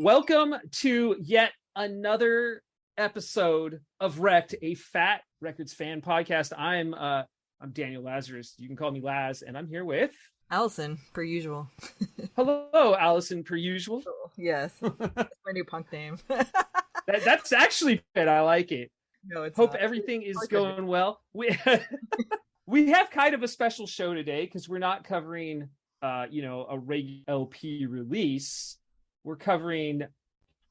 Welcome to yet another episode of Wrecked, a Fat Records fan podcast. I'm Daniel Lazarus. You can call me Laz, and I'm here with Alison, per usual. Hello, Alison, per usual. Yes, that's my new punk name. That's actually good. I like it. No, it's Hope not. everything is going well. We have kind of a special show today because we're not covering, a regular LP release. We're covering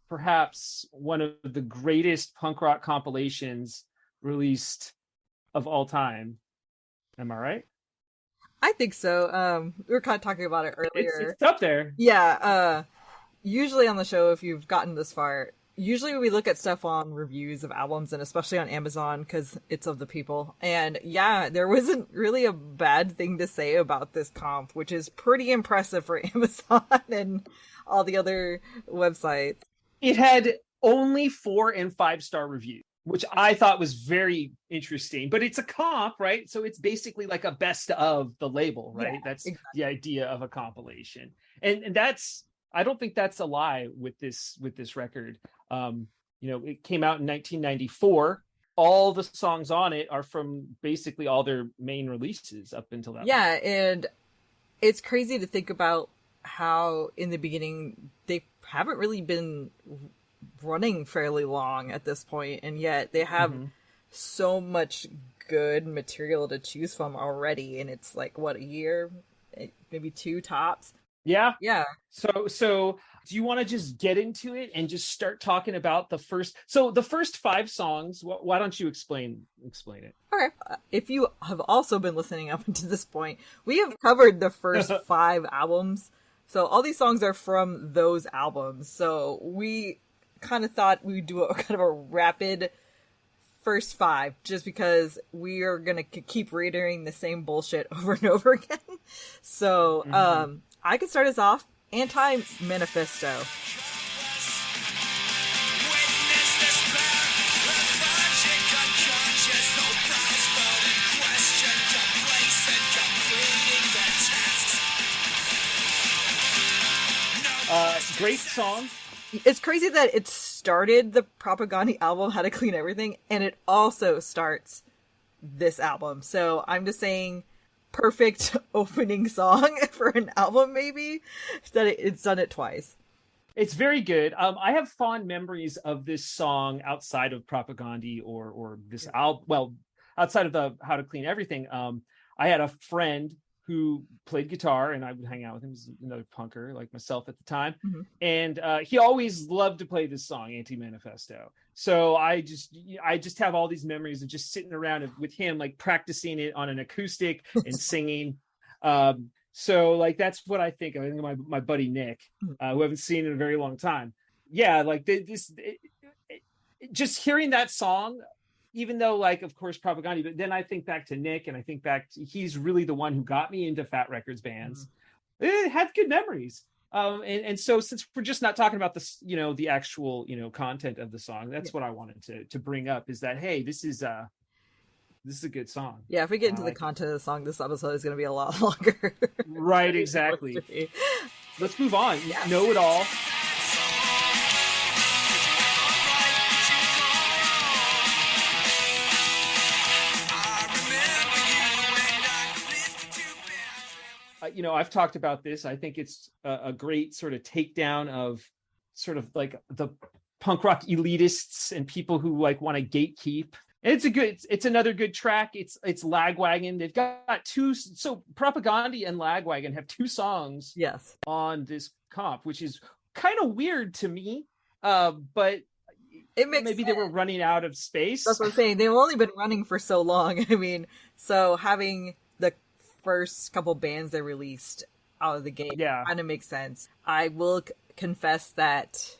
perhaps one of the greatest punk rock compilations released of all time. Am I right? I think so. We were kind of talking about it earlier. It's up there. Yeah. Usually on the show, if you've gotten this far, usually we look at stuff on reviews of albums and especially on Amazon because it's of the people. And yeah, there wasn't really a bad thing to say about this comp, which is pretty impressive for Amazon and all the other websites. It had only 4 and 5-star reviews, which I thought was very interesting. But it's a comp, right? So it's basically like a best of the label, right? Yeah, that's exactly. The idea of a compilation. And that's, I don't think that's a lie with this record. It came out in 1994. All the songs on it are from basically all their main releases up until that point. And it's crazy to think about how in the beginning they haven't really been running fairly long at this point, and yet they have so much good material to choose from already, and it's like what, a year, maybe 2 tops. Yeah. So do you want to just get into it and just start talking about the first 5 songs? Why don't you explain it? Okay. If you have also been listening up until this point, we have covered the first 5 albums. So all these songs are from those albums. So we kind of thought we'd do a kind of a rapid first 5, just because we are going to keep reiterating the same bullshit over and over again. So I can start us off. Anti-Manifesto. Great song. It's crazy that it started the Propaganda album, How to Clean Everything, and it also starts this album. So I'm just saying, perfect opening song for an album, maybe, that it's done it twice. It's very good. I have fond memories of this song outside of Propaganda or this album. Well, outside of the How to Clean Everything. I had a friend who played guitar, and I would hang out with him. He's another punker like myself at the time. And he always loved to play this song, Anti-Manifesto. So I just have all these memories of just sitting around with him, like practicing it on an acoustic and singing. So like, that's what I think of. I think of my buddy Nick, who I haven't seen in a very long time. Yeah, like just hearing that song, even though, like, of course, Propaganda, but then I think back to Nick, and I think he's really the one who got me into Fat Records bands. It had good memories. And so since we're just not talking about this, the actual, content of the song, that's what I wanted to bring up, is that, hey, this is a good song. Yeah, if we get into the content of the song, this episode is going to be a lot longer. Right, exactly. Let's move on. Yeah. Know It All. I've talked about this. I think it's a great sort of takedown of sort of like the punk rock elitists and people who like want to gatekeep. And it's another good track. It's Lagwagon. They've got 2. So Propaganda and Lagwagon have 2 songs on this comp, which is kind of weird to me. But it makes maybe sense. They were running out of space. That's what I'm saying. They've only been running for so long. I mean, so having the first couple bands they released out of the gate kind of makes sense. I will confess that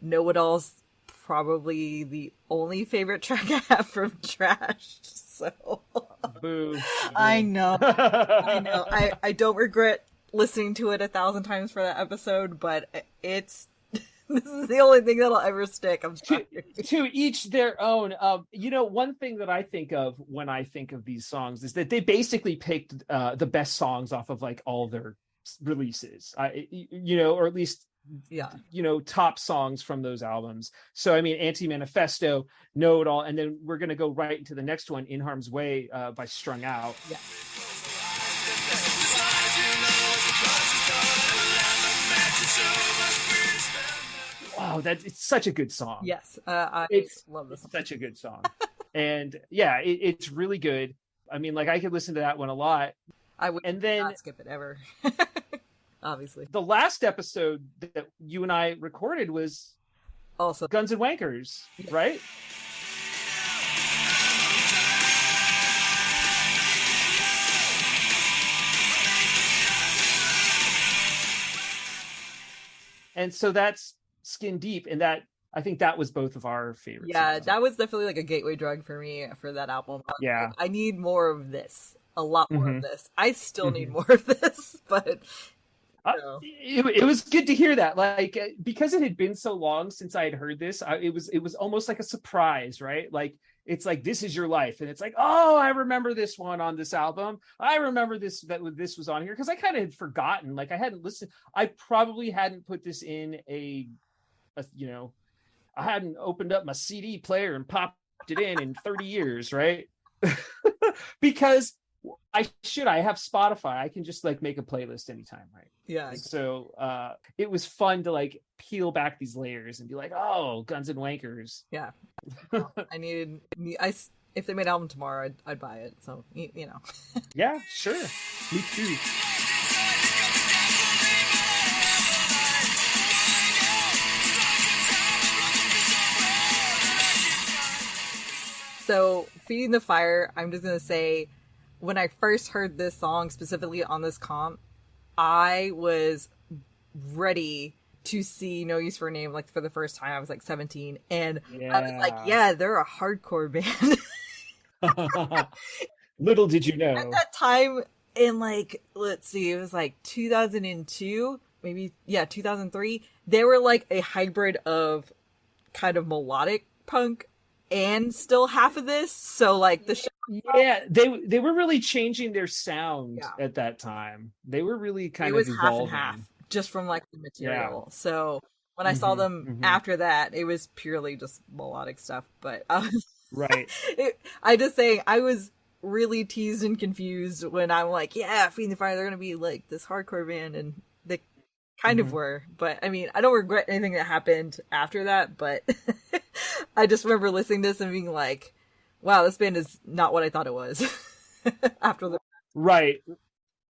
Know It All's probably the only favorite track I have from Trash. So Boo. I know. I don't regret listening to it 1,000 times for that episode, but it's this is the only thing that'll ever stick. I'm sorry. To each their own. One thing that I think of when I think of these songs is that they basically picked the best songs off of like all their releases. Or at least Yeah. top songs from those albums. So I mean, Anti-Manifesto, Know It All, and then we're gonna go right into the next one, In Harm's Way, by Strung Out. Yeah. Wow, it's such a good song. Yes, I love this song. Such a good song. And yeah, it's really good. I mean, like, I could listen to that one a lot. I would then not skip it ever. Obviously. The last episode that you and I recorded was also Guns and Wankers, right? And so that's Skin Deep, and I think that was both of our favorites. Yeah, that was definitely like a gateway drug for me for that album. Yeah. Like, I need more of this. A lot more of this. I still need more of this, but it was good to hear that. Like, because it had been so long since I had heard this, it was almost like a surprise, right? Like, it's like, this is your life, and it's like, oh, I remember this one on this album. I remember this was on here, because I kind of had forgotten. Like, I hadn't listened. I probably hadn't put this in I hadn't opened up my CD player and popped it in 30 years, right? Because I have Spotify. I can just like make a playlist anytime, right? Yeah. Like, so it was fun to like peel back these layers and be like, oh, Guns and Wankers. Yeah. If they made an album tomorrow, I'd buy it. So you know. Yeah, sure. Me too. So, Feeding the Fire, I'm just going to say, when I first heard this song, specifically on this comp, I was ready to see No Use for a Name, like, for the first time. I was, like, 17, and I was like, yeah, they're a hardcore band. Little did you know. At that time, in, like, let's see, it was, like, 2002, maybe, 2003, they were, like, a hybrid of kind of melodic punk and still half of this, so like the they were really changing their sound at that time. They were really kind of evolving. Half and half, just from like the material. So when I saw them after that, it was purely just melodic stuff. But I was right. I just say I was really teased and confused when I'm like, yeah, Feeding the Fire, they're gonna be like this hardcore band, and they kind of were. But I mean, I don't regret anything that happened after that, but I just remember listening to this and being like, wow, this band is not what I thought it was. After the right.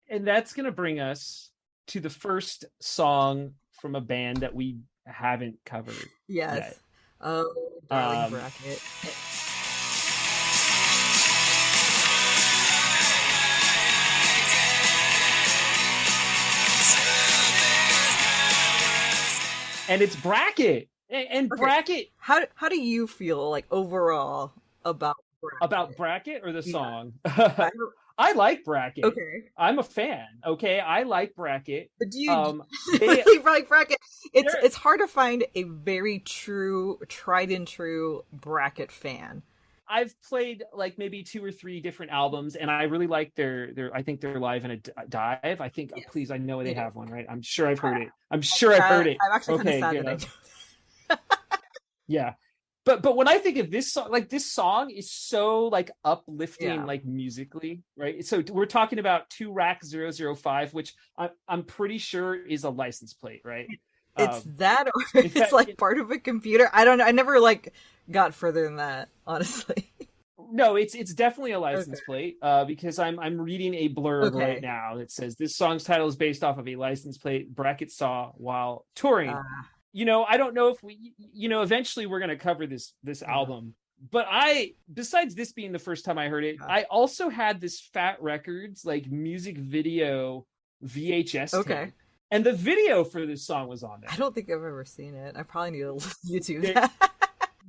And that's going to bring us to the first song from a band that we haven't covered. Yes. Yet. Oh, Darling Bracket. And it's Bracket. And okay. Bracket. How do you feel like overall about Bracket or the song? I like Bracket. Okay. I'm a fan. Okay. I like Bracket. But do you really like Bracket? It's hard to find a very tried and true Bracket fan. I've played like maybe 2 or 3 different albums, and I really like their I think they're live in a dive. I think, please, I know they have one, right? I'm sure I've heard it. I'm actually kind of sad that I yeah. But when I think of this song, like this song is so like uplifting, like musically, right? So we're talking about 2 Rack 005, which I'm pretty sure is a license plate, right? It's that, or it's like part of a computer. I don't know. I never like got further than that, honestly. No, it's definitely a license plate, because I'm reading a blurb right now that says this song's title is based off of a license plate Bracket saw while touring. I don't know if we, eventually we're going to cover this album, but besides this being the first time I heard it, I also had this Fat Records like music video VHS tape. And the video for this song was on there. I don't think I've ever seen it. I probably need to YouTube that.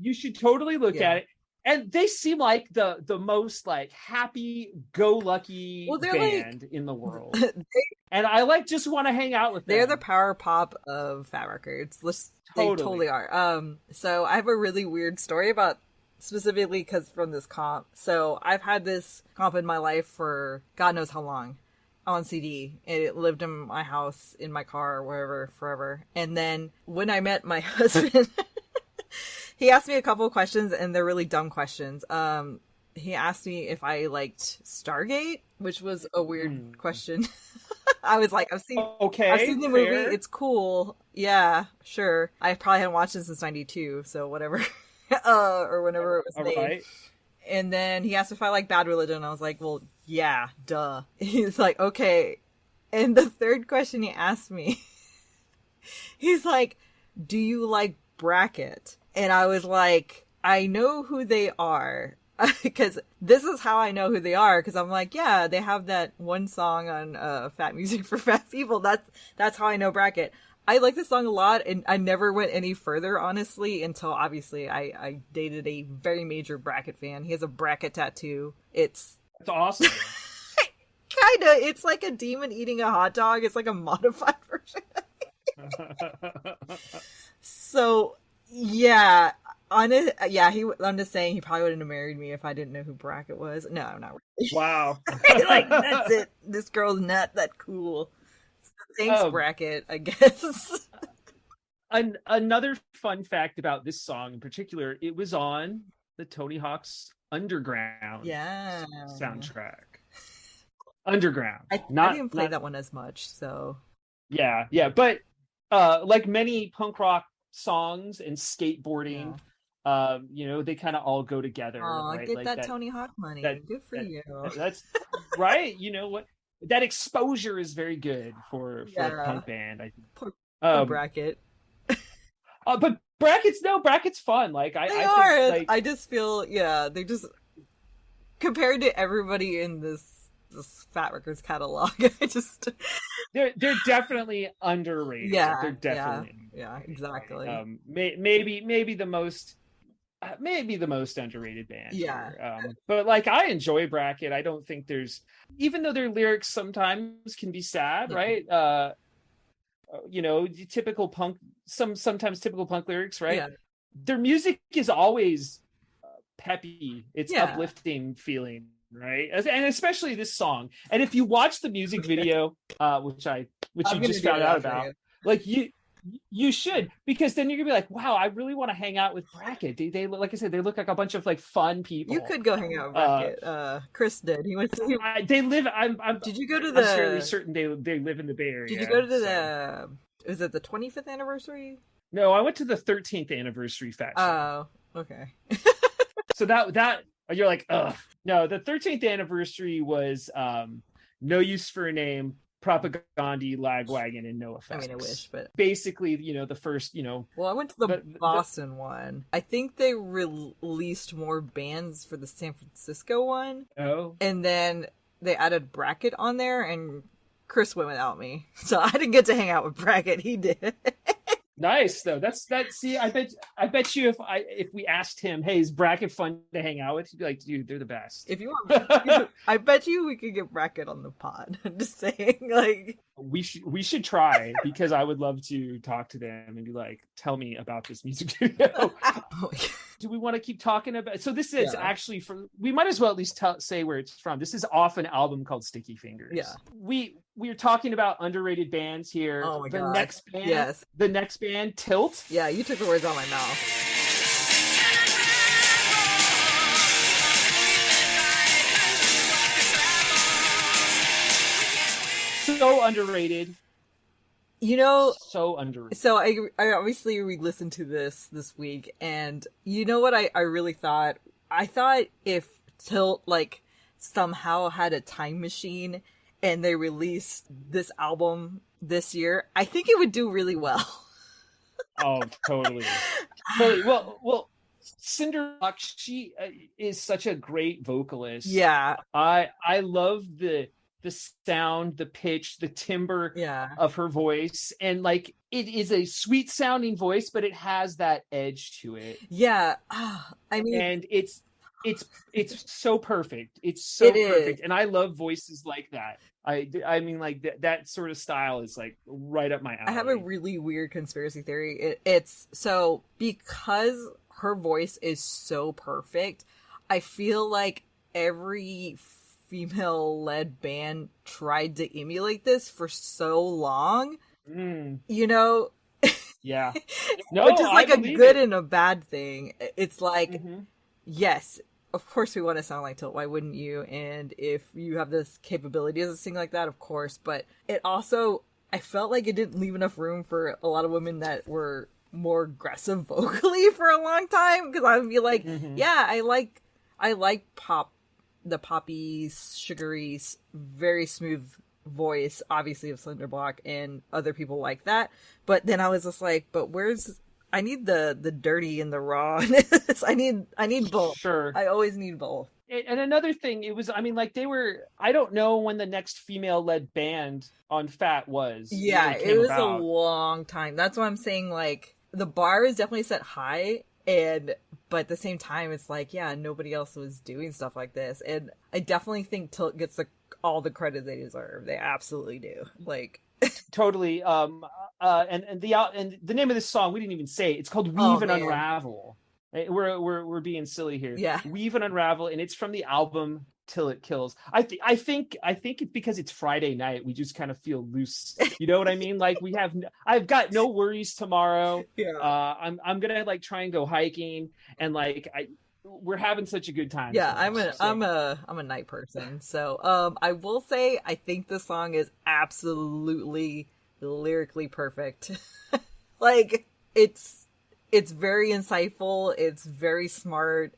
You should totally look at it. And they seem like the most like happy-go-lucky band in the world. And I just want to hang out with them. They're the power pop of Fat Records. They totally are. So I have a really weird story about specifically because from this comp. So I've had this comp in my life for God knows how long. on CD. It lived in my house, in my car, or wherever, forever. And then when I met my husband, he asked me a couple of questions, and they're really dumb questions. He asked me if I liked Stargate, which was a weird question. I was like, I've seen the movie. It's cool. Yeah, sure. I probably hadn't watched it since '92, so whatever. Or whenever it was made. Right. And then he asked if I like Bad Religion. I was like, well, yeah, duh. He's like, okay. And the third question he asked me, he's like, do you like Bracket? And I was like, I know who they are. Because this is how I know who they are. Because I'm like, yeah, they have that one song on Fat Music for Fat People. That's how I know Bracket. I like this song a lot, and I never went any further, honestly, until obviously I dated a very major Bracket fan. He has a Bracket tattoo. That's awesome. Kinda. It's like a demon eating a hot dog. It's like a modified version. So, yeah. I'm just saying he probably wouldn't have married me if I didn't know who Bracket was. No, not really. Wow. Like, that's it. This girl's not that cool. Thanks, Bracket, I guess. Another fun fact about this song in particular, it was on the Tony Hawk's Underground soundtrack. Underground. I didn't play that one as much, so. Yeah, but like many punk rock songs and skateboarding, they kind of all go together. Oh, right? Get like that Tony Hawk money. Good for you. That's right. You know what? That exposure is very good for a punk band, I think. Poor Bracket. But Bracket's fun. Like I think, like, I just feel they just compared to everybody in this Fat Records catalog. they're definitely underrated. Yeah, they're definitely exactly. Maybe the most. Maybe the most underrated band. Yeah. Here. But like, I enjoy Bracket. I don't think even though their lyrics sometimes can be sad, right? Typical punk, sometimes typical punk lyrics, right? Yeah. Their music is always peppy. It's uplifting feeling, right? And especially this song. And if you watch the music video, which you just found out about, like you should, because then you're gonna be like, wow, I really want to hang out with Bracket. They like I said, they look like a bunch of like fun people. You could go hang out with Bracket. Chris did. He went to. They live. Did you go to the? I'm fairly certain they live in the Bay Area. Did you go to the? Was it the 25th anniversary? No, I went to the 13th anniversary Fat Show. Oh, okay. So that you're like, ugh. No, the 13th anniversary was No Use for a Name, Propaganda, Lagwagon, and No Effects. I mean, I wish, but basically, the first, Well, I went to the Boston one. I think they released more bands for the San Francisco one. Oh. And then they added Bracket on there, and Chris went without me, so I didn't get to hang out with Bracket. He did. Nice though. That's. See, I bet you if we asked him, hey, is Bracket fun to hang out with? He'd be like, dude, they're the best. If you want, I bet you we could get Bracket on the pod. I'm just saying, like we should try, because I would love to talk to them and be like, tell me about this music video. Do we want to keep talking about? So this is actually we might as well at least say where it's from. This is off an album called Sticky Fingers. Yeah. We're talking about underrated bands here. Oh my God. The next band, Tilt. Yeah, you took the words out of my mouth. So underrated. So underrated. So I obviously re-listened to this week, and you know what I really thought? I thought if Tilt like somehow had a time machine and they released this album this year, I think it would do really well. Oh, totally. Well, Cinderlock, she is such a great vocalist. Yeah. I love the sound, the pitch, the timbre of her voice. And like, it is a sweet sounding voice, but it has that edge to it. Yeah. I mean, and it's so perfect. It's so perfect. And I love voices like that. I mean, like that sort of style is like right up my alley. I have a really weird conspiracy theory. It's so because her voice is so perfect, I feel like every female-led band tried to emulate this for so long. You know? Yeah. No, which is like I a good it. and a bad thing. It's like, yes, of course we want to sound like Tilt. Why wouldn't you? And if you have this capability to sing like that, of course. But it also, I felt like it didn't leave enough room for a lot of women that were more aggressive vocally for a long time. Because I would be like, yeah, I like pop, the poppy, sugary, very smooth voice, obviously, of Slender Block and other people like that. But then I was just like, but I need the dirty and the raw. I need both. Sure. I always need both. And another thing, it was, I mean, like, I don't know when the next female-led band on Fat was. Yeah, it was about. a long time. That's why I'm saying, like, the bar is definitely set high, but at the same time, it's like, yeah, nobody else was doing stuff like this. And I definitely think Tilt gets all the credit they deserve. They absolutely do. Like, totally. And the name of this song, we didn't even say it. It's called Weave and Unravel. We're being silly here. Yeah. Weave and Unravel, and it's from the album Till It Kills. I think it's because it's Friday night. We just kind of feel loose. You know what I mean? Like, I've got no worries tomorrow. Yeah. I'm gonna like try and go hiking, and like we're having such a good time. Yeah, I'm a night person. So I will say I think the song is absolutely lyrically perfect. Like, it's very insightful, it's very smart.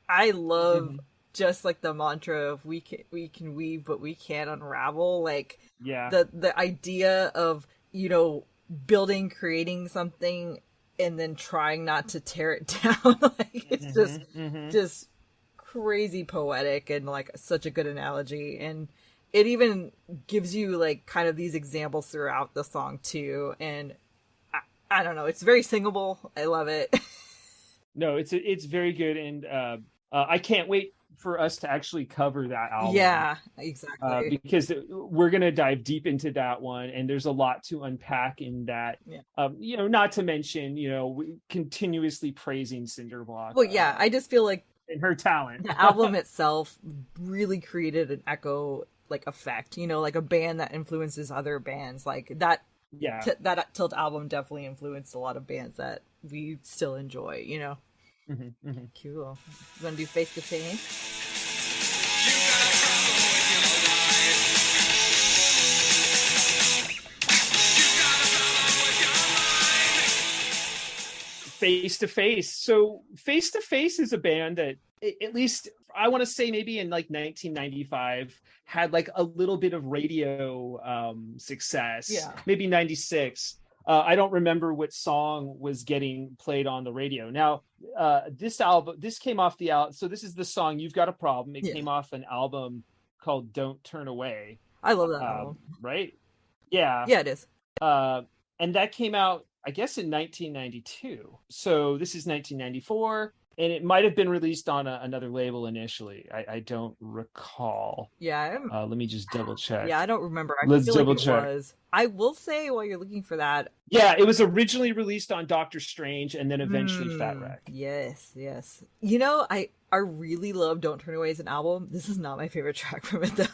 I love just like the mantra of we can weave but we can't unravel. Like, yeah, the idea of, you know, creating something and then trying not to tear it down. Like, it's just crazy poetic and like such a good analogy. And it even gives you like kind of these examples throughout the song too. And I don't know, it's very singable. I love it. No, it's very good, and I can't wait for us to actually cover that album. Yeah, exactly. Because we're going to dive deep into that one, and there's a lot to unpack in that. Yeah. You know, not to mention, you know, continuously praising Cinderblock. Well, yeah, I just feel like and her talent. The album itself really created an echo like effect, you know, like a band that influences other bands. Like that. Yeah. That Tilt album definitely influenced a lot of bands that we still enjoy, you know. Cool. You want to do Face to Face? Face to Face. So Face to Face is a band that, at least I want to say maybe in like 1995, had like a little bit of radio success. Yeah. Maybe 96. I don't remember what song was getting played on the radio. Now, this came off the album. So this is the song You've Got a Problem. It came off an album called Don't Turn Away. I love that album. Right? Yeah. Yeah, it is. And that came out, I guess, in 1992. So this is 1994. And it might have been released on another label initially. I don't recall. Yeah. Let me just double check. Yeah, I don't remember. Let's double check. I will say, while you're looking for that. Yeah, it was originally released on Doctor Strange and then eventually Fat Wreck. Yes. You know, I really love Don't Turn Away as an album. This is not my favorite track from it, though.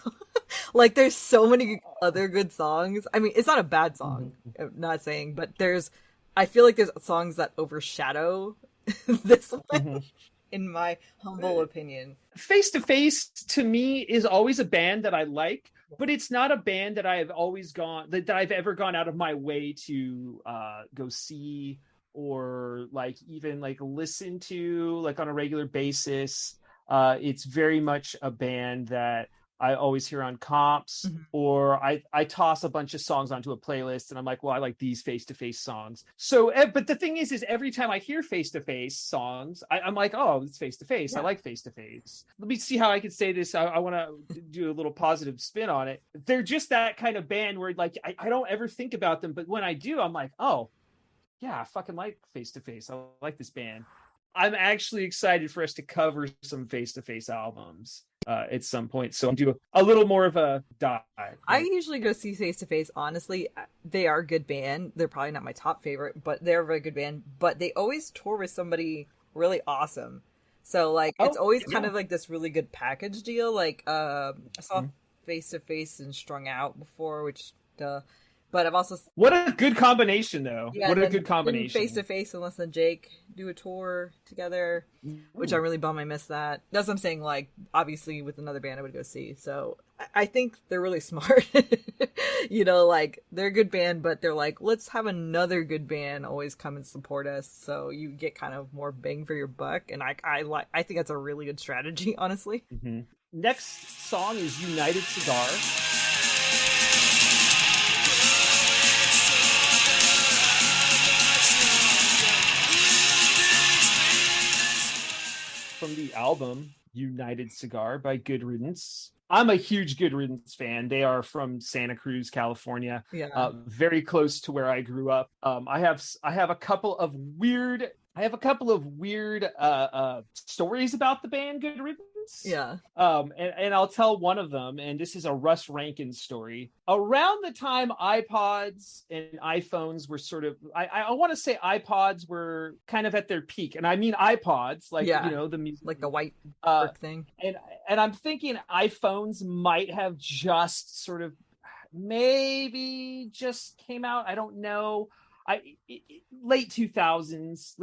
Like, there's so many other good songs. I mean, it's not a bad song, I'm not saying, but I feel like there's songs that overshadow this one, in my humble opinion. Face to Face to me is always a band that I like, but it's not a band that I've ever gone out of my way to go see or like even like listen to like on a regular basis. It's very much a band that I always hear on comps, or I toss a bunch of songs onto a playlist and I'm like, well, I like these Face to Face songs. So, but the thing is every time I hear Face to Face songs, I'm like, oh, it's Face to Face. I like Face to Face. Let me see how I can say this. I want to do a little positive spin on it. They're just that kind of band where like, I don't ever think about them, but when I do, I'm like, oh yeah, I fucking like Face to Face. I like this band. I'm actually excited for us to cover some Face to Face albums at some point, so I'm do a little more of a dive. I usually go see Face to Face. Honestly, they are a good band. They're probably not my top favorite, but they're a very good band. But they always tour with somebody really awesome. So like it's always yeah. kind of like this really good package deal. Like I saw Face to Face and Strung Out before, which but I've also What a good combination, though. yeah, What and a then good didn't Face to combination. Face and Less Than Jake do a tour together, which I Ooh. really bummed I missed that. That's what I'm saying. Like obviously with another band I would go see. So I think they're really smart. You know, like they're a good band, but they're like, let's have another good band always come and support us, so you get kind of more bang for your buck. And I think that's a really good strategy, honestly. Mm-hmm. Next song is United Cigar from the album United Cigar by Good Riddance. I'm a huge Good Riddance fan. They are from Santa Cruz, California, Yeah. very close to where I grew up. I have a couple of weird stories about the band Good Riddance. Yeah. And I'll tell one of them, and this is a Russ Rankin story. Around the time iPods and iPhones were sort of, I want to say iPods were kind of at their peak, and I mean iPods, like Yeah. the music, Like the white uh, brick thing. and I'm thinking iPhones might have just sort of maybe just came out. I don't know. Late 2000s,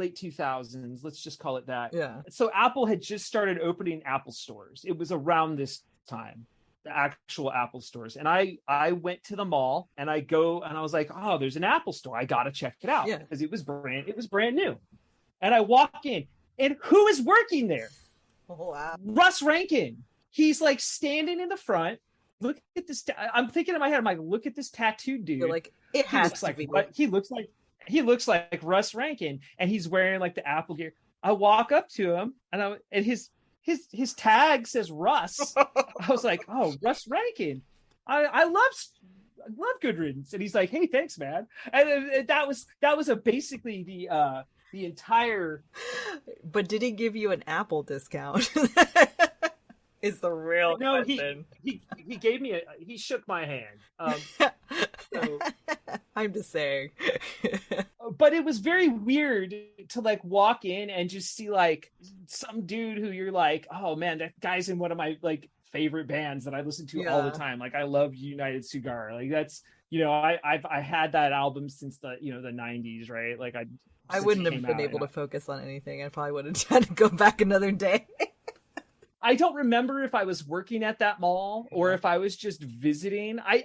let's just call it that. Yeah. So Apple had just started opening Apple stores. It was around this time, the actual Apple stores. And I went to the mall and I was like, oh, there's an Apple store. I got to check it out, Yeah. because it was brand new. And I walk in, and who is working there? Oh, wow. Russ Rankin. He's like standing in the front. Look at this. I'm thinking in my head, I'm like, look at this tattooed dude. You're like, it has to be. He looks like Russ Rankin, and he's wearing like the Apple gear. I walk up to him, and his tag says Russ. I was like, oh, Russ Rankin. I love Good Riddance, and he's like, hey, thanks, man. And that was basically the entire. But did he give you an Apple discount? Is the real question. He gave me he shook my hand. So, I'm just saying. but it was very weird to like walk in and just see like some dude who you're like, oh man, that guy's in one of my like favorite bands that I listen to all the time. Like I love United Cigar. Like that's, I had that album since the the 90s, right? Like I wouldn't have been able to focus on anything. I probably would have had to go back another day. I don't remember if I was working at that mall or if I was just visiting. I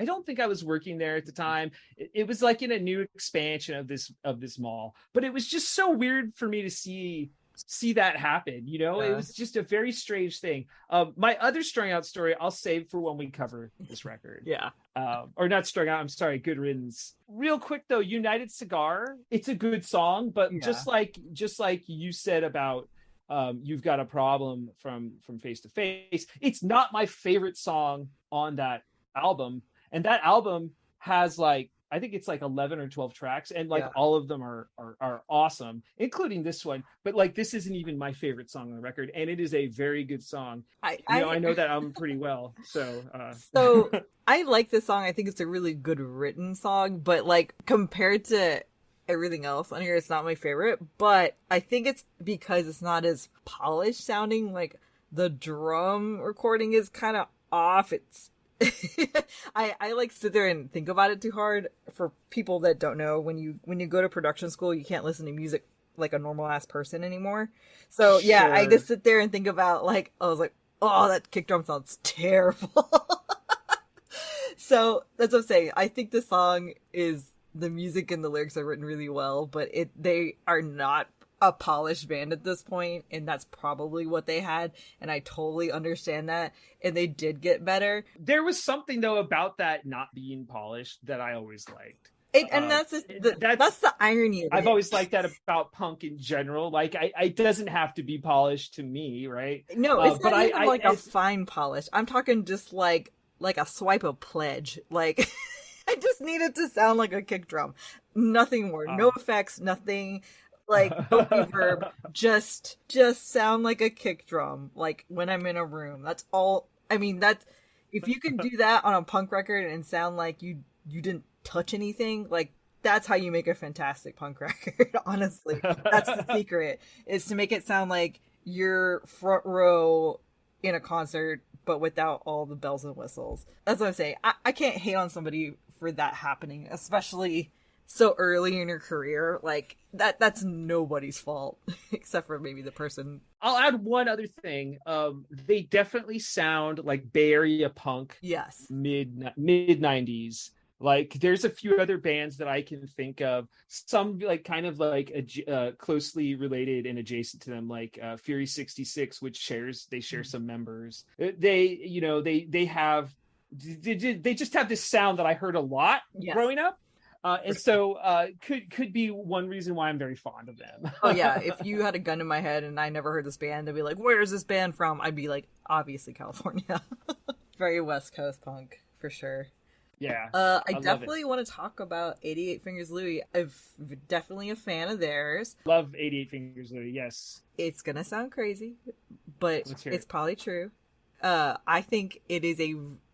don't think I was working there at the time. It was like in a new expansion of this mall, but it was just so weird for me to see that happen. It was just a very strange thing. My other strung out story I'll save for when we cover this record. Yeah. Or not strung out. I'm sorry. Good Riddance. Real quick though, United Cigar. It's a good song, but just like you said about. You've Got a Problem from Face to Face. It's not my favorite song on that album, and that album has like I think it's like 11 or 12 tracks, and like all of them are awesome, including this one. But like this isn't even my favorite song on the record, and it is a very good song. I know that album pretty well, so I like this song. I think it's a really good written song, but like compared to everything else on here, it's not my favorite, but I think it's because it's not as polished sounding. Like the drum recording is kind of off. It's I like sit there and think about it too hard. For people that don't know, when you go to production school, you can't listen to music like a normal ass person anymore. So yeah, I just sit there and think about like, I was like, oh, that kick drum sounds terrible. So that's what I'm saying. I think the song is, the music and the lyrics are written really well, but they are not a polished band at this point, and that's probably what they had, and I totally understand that, and they did get better. There was something though about that not being polished that I always liked. And that's the irony of it. I've always liked that about punk in general. Like it doesn't have to be polished to me, right? No, it's not even a fine polish. I'm talking just like a swipe of Pledge. Like I just need it to sound like a kick drum. Nothing more. No effects, nothing. Like, no reverb. Just sound like a kick drum. Like, when I'm in a room. That's all. I mean, if you can do that on a punk record and sound like you didn't touch anything, like, that's how you make a fantastic punk record. Honestly, that's the secret, is to make it sound like you're front row in a concert, but without all the bells and whistles. That's what I'm saying. I can't hate on somebody for that happening, especially so early in your career. Like that's nobody's fault except for maybe the person. I'll add one other thing. They definitely sound like Bay Area punk. Yes. Mid 90s. Like there's a few other bands that I can think of, some like kind of like closely related and adjacent to them, like Fury 66, which share some members. They just have this sound that I heard a lot growing up. And so could be one reason why I'm very fond of them. Oh yeah, if you had a gun in my head and I never heard this band, they'd be like, "Where is this band from?" I'd be like, "Obviously California." Very West Coast punk for sure. Yeah. I definitely want to talk about 88 Fingers Louie. I'm definitely a fan of theirs. Love 88 Fingers Louie, yes. It's gonna sound crazy, but it's probably true. I think it is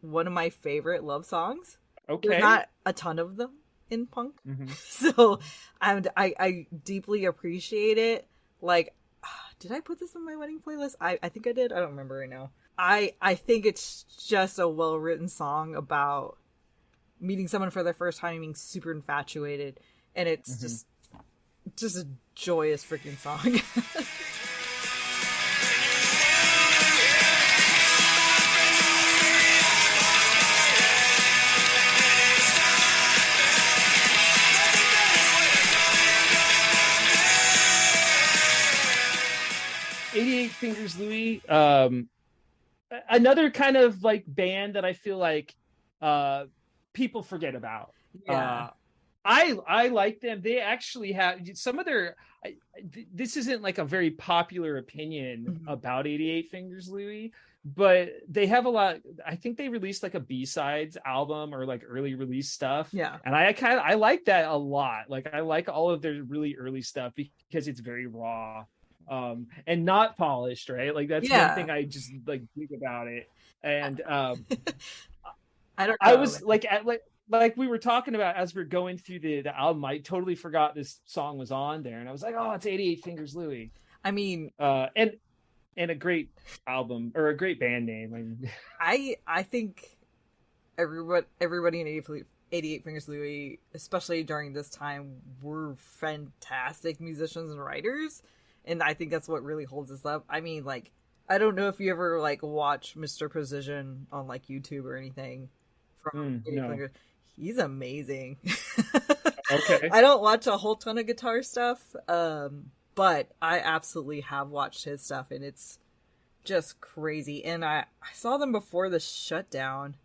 one of my favorite love songs. Okay. There's not a ton of them in punk. Mm-hmm. So I deeply appreciate it. Like, did I put this on my wedding playlist? I think I did. I don't remember right now. I think it's just a well-written song about meeting someone for the first time and being super infatuated, and it's just a joyous freaking song. 88 Fingers Louie, another kind of like band that I feel like people forget about. Yeah. I like them. They actually have some of their. This isn't like a very popular opinion about 88 Fingers Louie, but they have a lot. I think they released like a B-sides album or like early release stuff. Yeah, and I like that a lot. Like I like all of their really early stuff because it's very raw, and not polished. Right, like that's one thing I just like think about it. And I don't know. I was like we were talking about as we're going through the album, I totally forgot this song was on there, and I was like, oh, it's 88 Fingers Louie. I mean, and a great album or a great band name. I mean, I think everybody in 88 Fingers Louie, especially during this time, were fantastic musicians and writers, and I think that's what really holds us up. I mean, like, I don't know if you ever like watch Mr. Precision on like YouTube or anything from 88 Fingers. He's amazing. Okay. I don't watch a whole ton of guitar stuff, but I absolutely have watched his stuff, and it's just crazy. And I saw them before the shutdown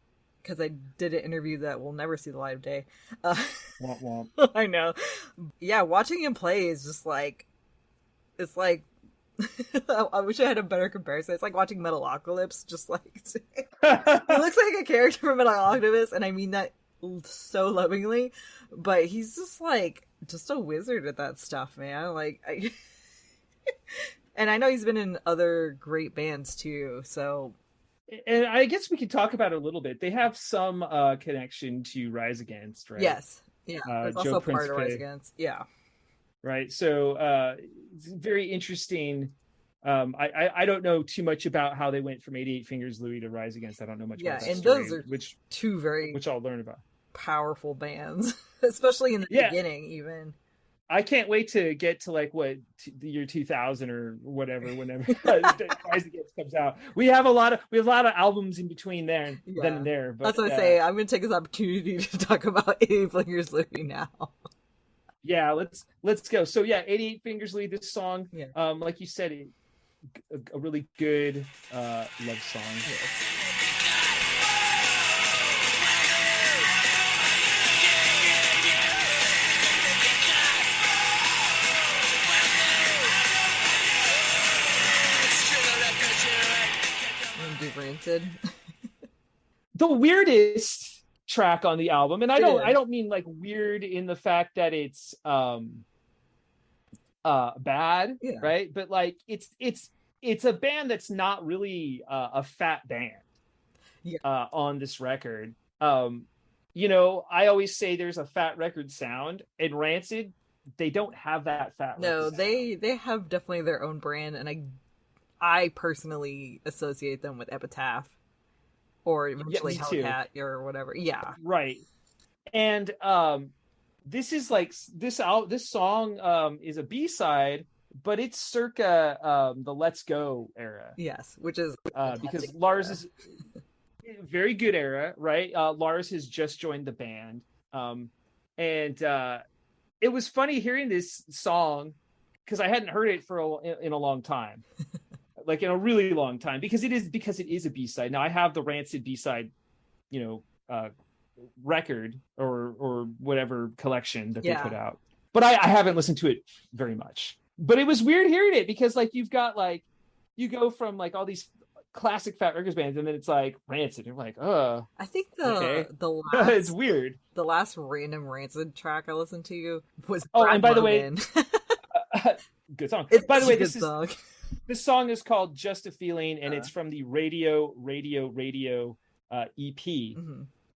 because I did an interview that will never see the light of day. Womp womp. I know. Yeah, watching him play is just like, it's like, I wish I had a better comparison. It's like watching Metalocalypse, just like, he looks like a character from Metalocalypse, and I mean that so lovingly, but he's just like, just a wizard at that stuff, man. Like, and I know he's been in other great bands too, so. And I guess we could talk about it a little bit. They have some connection to Rise Against, right? Yes. Yeah. It's also Joe part of Rise Against. Yeah. Right. So it's very interesting. I don't know too much about how they went from 88 Fingers Louie to Rise Against. I don't know much about that and story, those are two very which I'll learn about. Powerful bands, especially in the beginning even. I can't wait to get to like the year 2000 or whatever, whenever Rise Against comes out. We have a lot of albums in between there then and there. But, that's what I say. I'm going to take this opportunity to talk about 88 Fingers Louie now. Yeah, let's go. So 88 Fingers Louie, this song, like you said, a really good love song. Yes. Ranted. The weirdest track on the album, and I don't mean like weird in the fact that it's bad, right? But like it's a band that's not really a fat band on this record. I always say there's a Fat Record sound, and Rancid, they don't have that Fat Record No, sound. they have definitely their own brand, and I personally associate them with Epitaph or eventually me too. Hellcat or whatever. Yeah. Right. And this is like this song is a B-side, but it's circa the Let's Go era. Yes, which is because Lars is very good era, right? Lars has just joined the band. And it was funny hearing this song because I hadn't heard it in a long time. Like in a really long time, because it is a B-side. Now I have the Rancid B-side, record or whatever collection that they put out, but I haven't listened to it very much. But it was weird hearing it because like you've got like you go from like all these classic Fat Records bands and then it's like Rancid. You're like, I think the last it's weird. The last random Rancid track I listened to was and by the way, good song. By the way, this song is called Just a Feeling, and it's from the Radio EP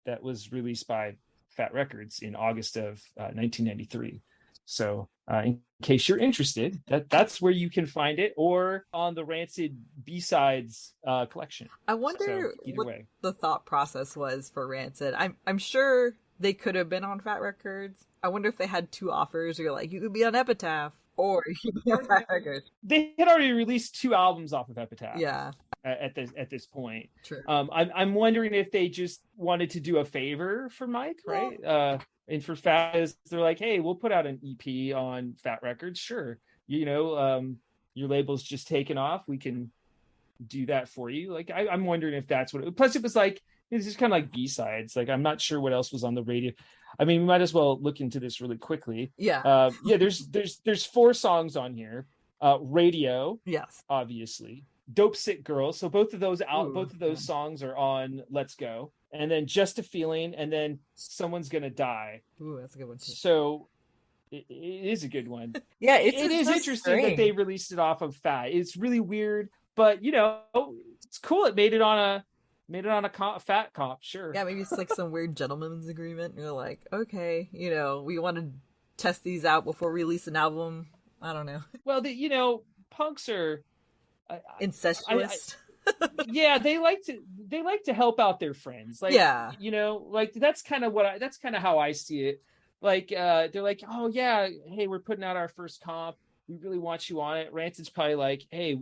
that was released by Fat Records in August of 1993. So in case you're interested, that's where you can find it, or on the Rancid B-Sides collection. I wonder what the thought process was for Rancid. I'm sure they could have been on Fat Records. I wonder if they had two offers. You're like, you could be on Epitaph, or you could be on Fat Records. They had already released 2 albums off of Epitaph. Yeah. At this point. True. I'm wondering if they just wanted to do a favor for Mike, right? Yeah. And for Fat, they're like, hey, we'll put out an EP on Fat Records. Sure. Your label's just taken off. We can do that for you. Like, I'm wondering if that's what plus it was like, it's just kind of like B-sides. Like, I'm not sure what else was on the radio. I mean, we might as well look into this really quickly. Yeah. There's 4 songs on here. Radio. Yes. Obviously. Dope Sick Girl. So both of those songs are on Let's Go. And then Just a Feeling, and then Someone's Gonna Die. Ooh, that's a good one too. So it is a good one. Yeah, it is interesting that they released it off of Fat. It's really weird, but it's cool. It made it on a Fat comp, sure. Yeah, maybe it's like some weird gentleman's agreement. You're like, okay, we want to test these out before we release an album. I don't know. Well, punks are incestuous. Yeah, they like to help out their friends. Like, like that's kind of how I see it. Like, they're like, oh yeah, hey, we're putting out our first comp. We really want you on it. Rancid's probably like, hey,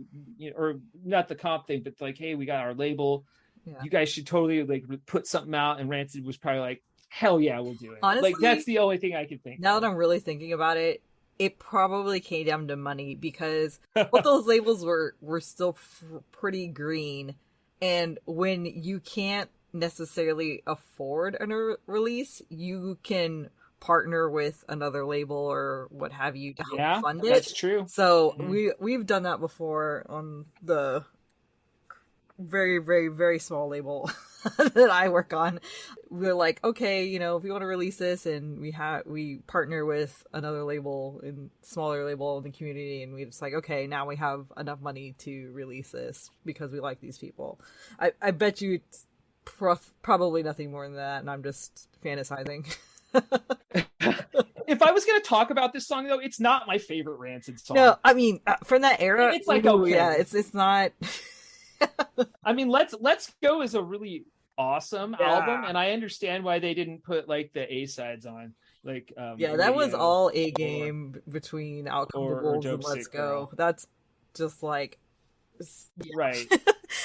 or not the comp thing, but like, hey, we got our label. Yeah. You guys should totally like put something out. And Rancid was probably like, hell yeah, we'll do it. Honestly, like that's the only thing I can think. Now that I'm really thinking about it, it probably came down to money because both those labels were still pretty green. And when you can't necessarily afford a release, you can partner with another label or what have you to help fund it. That's true. So we've done that before on the very, very, very small label that I work on. We're like, okay, if you want to release this, and we partner with another label and smaller label in the community, and we just like, okay, now we have enough money to release this because we like these people. I bet you it's probably nothing more than that, and I'm just fantasizing. If I was going to talk about this song, though, it's not my favorite Rancid song. No, I mean, from that era, it's like, okay. Yeah, it's not. I mean, Let's Go is a really awesome album, and I understand why they didn't put like the A-sides on. Like, that was all A game between Out Come the Wolves and Let's Go. That's just like, right.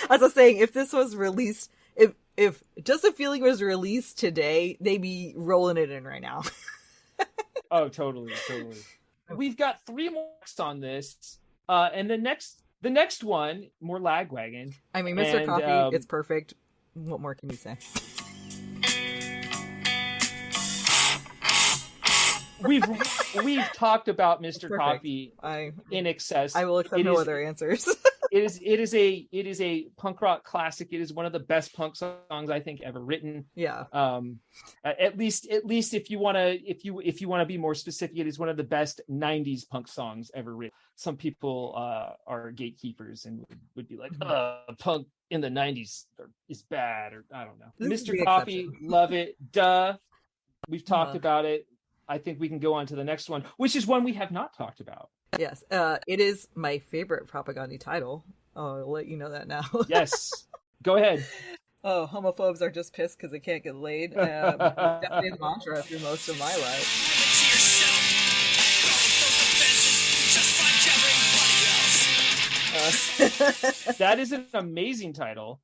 As I was saying, if this was released, if Just a Feeling was released today, they'd be rolling it in right now. Oh, totally. We've got 3 more on this, and the next one, more Lagwagon. I mean, Mr. Coffee, it's perfect. What more can you say? We've talked about Mr. Coffee in excess. I will accept no other answers. It is a punk rock classic. It is one of the best punk songs I think ever written. Yeah. At least if you want to be more specific, it is one of the best 90s punk songs ever written. Some people are gatekeepers and would be like, punk in the 90s is bad, or I don't know. Mr. Coffee, love it. Duh. We've talked about it. I think we can go on to the next one, which is one we have not talked about. Yes, it is my favorite Propaganda title. I'll let you know that now. Yes, go ahead. Oh, homophobes are just pissed because they can't get laid. Definitely the mantra through most of my life. That is an amazing title.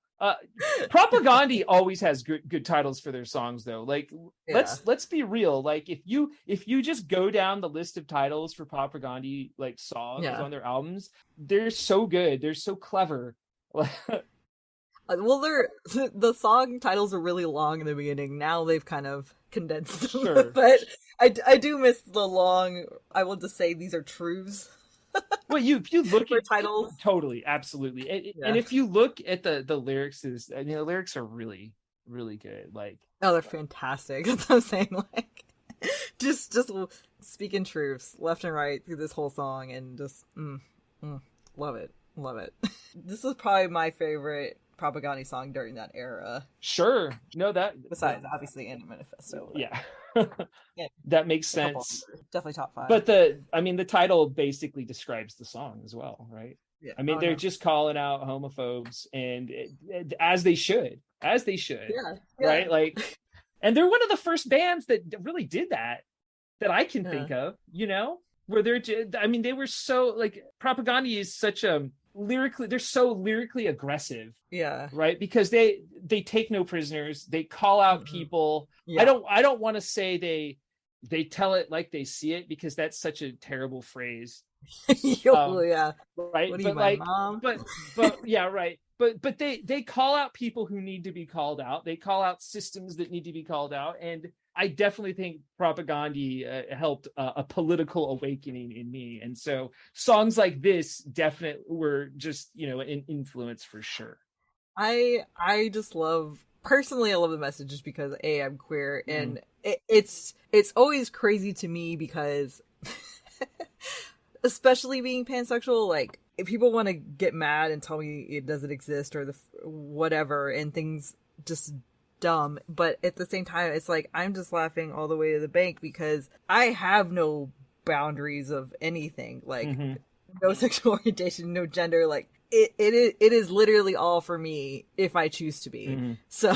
Propaganda always has good titles for their songs, though. Like, let's be real. Like, if you just go down the list of titles for Propaganda, like songs on their albums, they're so good. They're so clever. Well, the song titles are really long in the beginning. Now they've kind of condensed them. Sure. But I do miss the long. I will just say these are truths. Well, if you look at titles, totally, absolutely, and if you look at the lyrics, the lyrics are really, really good. Like, oh, they're fantastic. That's what I'm saying. Like, just speaking truths left and right through this whole song, and just love it. This is probably my favorite Propaganda song during that era. Sure, no, that besides obviously Anti Manifesto. Yeah. That makes sense. Definitely top 5. But the title basically describes the song as well, right? Yeah. I mean, they're just calling out homophobes, and as they should, yeah. Right? Like, and they're one of the first bands that really did that I can think of, where they were so, like, Propaganda is such a they're so lyrically aggressive, right? Because they take no prisoners, they call out people. I don't want to say they tell it like they see it, because that's such a terrible phrase. Right. What are you, my mom? but yeah, right. But they call out people who need to be called out. They call out systems that need to be called out. And I definitely think Propaganda helped a political awakening in me. And so songs like this definitely were just, an influence for sure. I just love, personally, I love the message just because I'm queer, and it's always crazy to me because especially being pansexual, like, if people want to get mad and tell me it doesn't exist or whatever, and things just dumb, but at the same time, it's like, I'm just laughing all the way to the bank because I have no boundaries of anything, like no sexual orientation, no gender, like it is literally all for me if I choose to be. So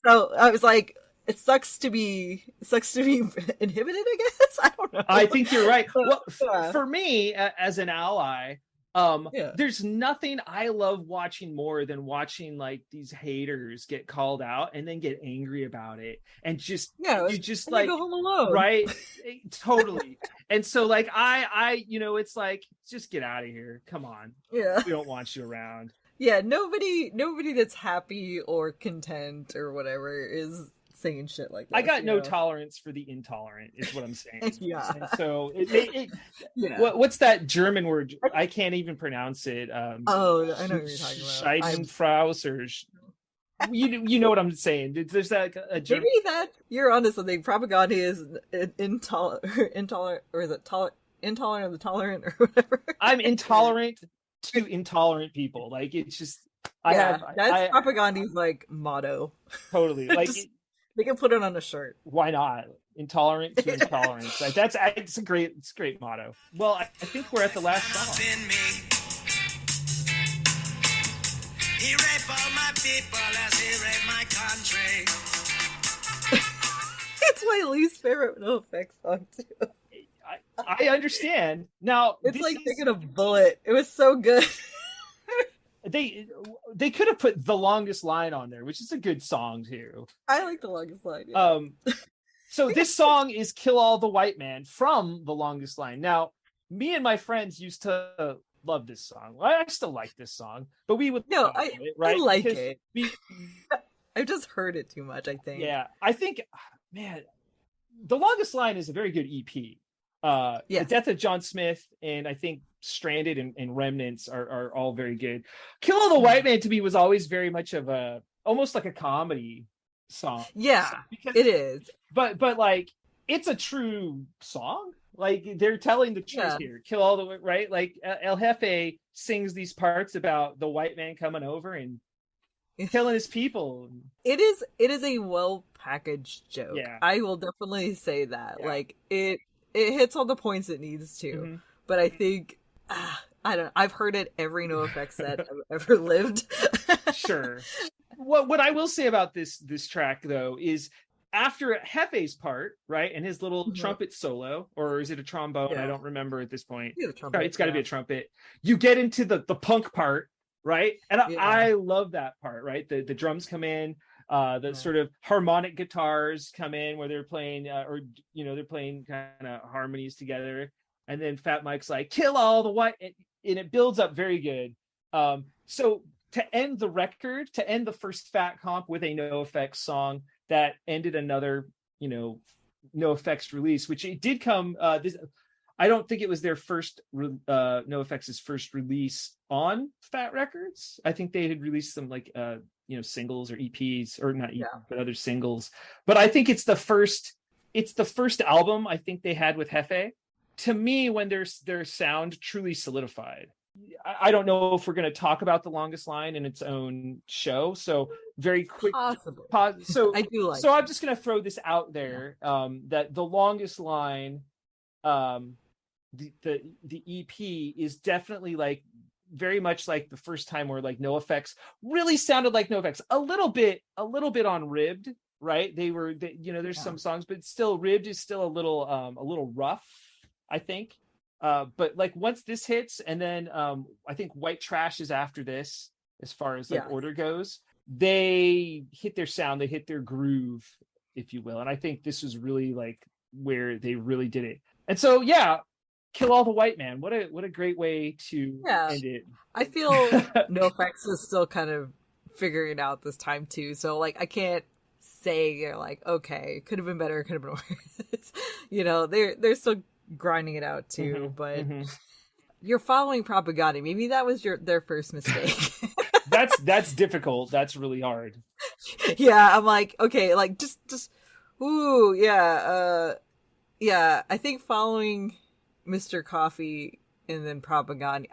I was like, it sucks to be inhibited, I guess. I don't know. I think you're right. Well, for me, as an ally, there's nothing I love watching more than watching, like, these haters get called out and then get angry about it, and just you just like go home alone, right? Totally. And so, like, I it's like, just get out of here. Come on. Yeah. We don't want you around. Yeah. Nobody that's happy or content or whatever is saying shit like that. I got no tolerance for the intolerant, is what I'm saying. Yeah. And so what's that German word? I can't even pronounce it. I know what you're talking about. Scheidenfraus, or you know what I'm saying. There's that a German... Maybe that you're onto something. Propaganda is intolerant, or is it intolerant of the tolerant, or whatever. I'm intolerant to intolerant people. Like, it's just that's Propaganda's like motto. Totally. Like, they can put it on a shirt. Why not? Intolerant to intolerance. Like, it's a great motto. Well, I think we're at the last song. He raped all my people as he raped my country. It's my least favorite NoFX song too. I understand. Now it's like taking a bullet. It was so good. They could have put The Longest Line on there, which is a good song too. I like The Longest Line. Yeah. So this song is Kill All the White Man from The Longest Line. Now, me and my friends used to love this song. I still like this song, but we would it, right? I like it. I've just heard it too much, I think. Yeah, I think, man, The Longest Line is a very good EP. The Yes. Death of John Smith, and I think Stranded and Remnants are all very good. Kill All the White Man to me was always very much of a almost like a comedy song. Yeah, So, because it is. but like it's a true song. Like they're telling the truth Yeah. here. Kill all the way, right? Like El Jefe sings these parts about the white man coming over and killing his people. It is a well packaged joke. Yeah. I will definitely say that. Yeah. Like it hits all the points it needs to. Mhm. But I think I don't know. I've heard it every NoFX set I've ever lived. Sure. What I will say about this track though is after Hefe's part, right, and his little trumpet solo, or is it a trombone? Yeah. I don't remember at this point. Yeah, the trumpet, It's got to be a trumpet. You get into the punk part, right? And I love that part, right? The drums come in, the sort of harmonic guitars come in where they're playing, or they're playing kind of harmonies together, and then Fat Mike's like, "Kill all the white," and it builds up very good. So to end the record, to end the first Fat Comp with a NoFX song that ended another, NoFX release, which it did come. I don't think it was their first NoFX's first release on Fat Records. I think they had released some like singles or EPs, or not EPs, but other singles. But I think it's the first album I think they had with Jefe. To me, when their sound truly solidified. I don't know if we're going to talk about The Longest Line in its own show. So very quick. Possibly. So I do like. So I'm just going to throw this out there, that The Longest Line, the EP is definitely like very much like the first time where like NoFX really sounded like NoFX a little bit on Ribbed, right? There's some songs, but still Ribbed is still a little rough, I think. But like once this hits, and then I think White Trash is after this as far as like order goes. They hit their sound, they hit their groove, if you will. And I think this was really like where they really did it. And so Kill All the White Man. What a great way to end it. I feel NoFX is still kind of figuring it out this time too. So like I can't say like, okay, could have been better, could have been worse. They're still grinding it out too, but you're following Propaganda. Maybe that was their first mistake. That's difficult. That's really hard. Yeah, I'm like, okay, like just I think following Mr. Coffee and then Propaganda,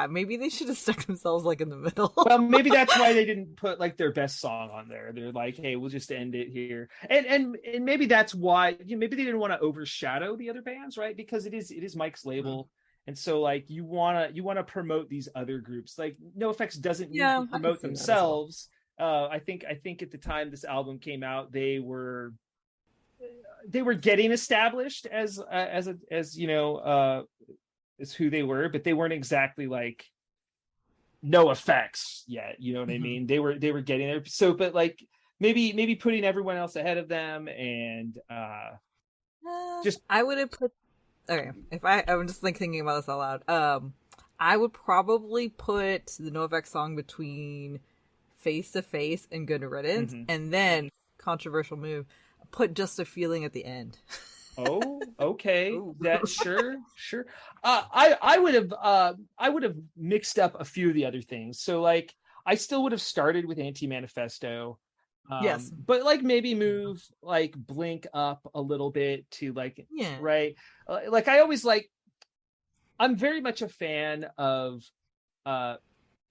maybe they should have stuck themselves like in the middle. Well, maybe that's why they didn't put like their best song on there. They're like, hey, we'll just end it here, and maybe that's why maybe they didn't want to overshadow the other bands, right? Because it is Mike's label, and so like you wanna promote these other groups. Like NoFX doesn't need to promote themselves. Well. I think at the time this album came out, they were getting established as who they were, but they weren't exactly like NoFX yet. You know what I mean? They were getting there. So, but like maybe putting everyone else ahead of them, and just I would have put. Okay, if I'm just like thinking about this out loud. I would probably put the NoFX song between Face to Face and Good Riddance, and then controversial move, put Just a Feeling at the end. Oh, okay. That sure. I would have mixed up a few of the other things. So like I still would have started with Anti-Manifesto. Yes. But like maybe move like Blink up a little bit to like right. Like I always I'm very much a fan of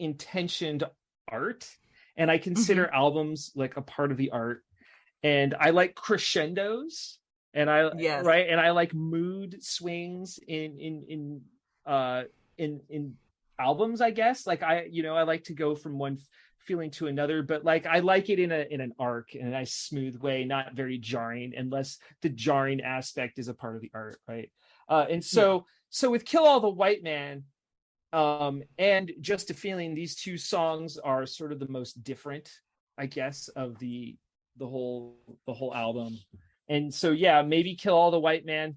intentioned art, and I consider albums like a part of the art. And I like crescendos. And I like mood swings in albums, I guess. Like I like to go from one feeling to another, but like I like it in an arc, in a nice smooth way, not very jarring, unless the jarring aspect is a part of the art, right? And so with Kill All the White Man, and Just a Feeling, these two songs are sort of the most different, I guess, of the whole album. And so, maybe Kill All the White Man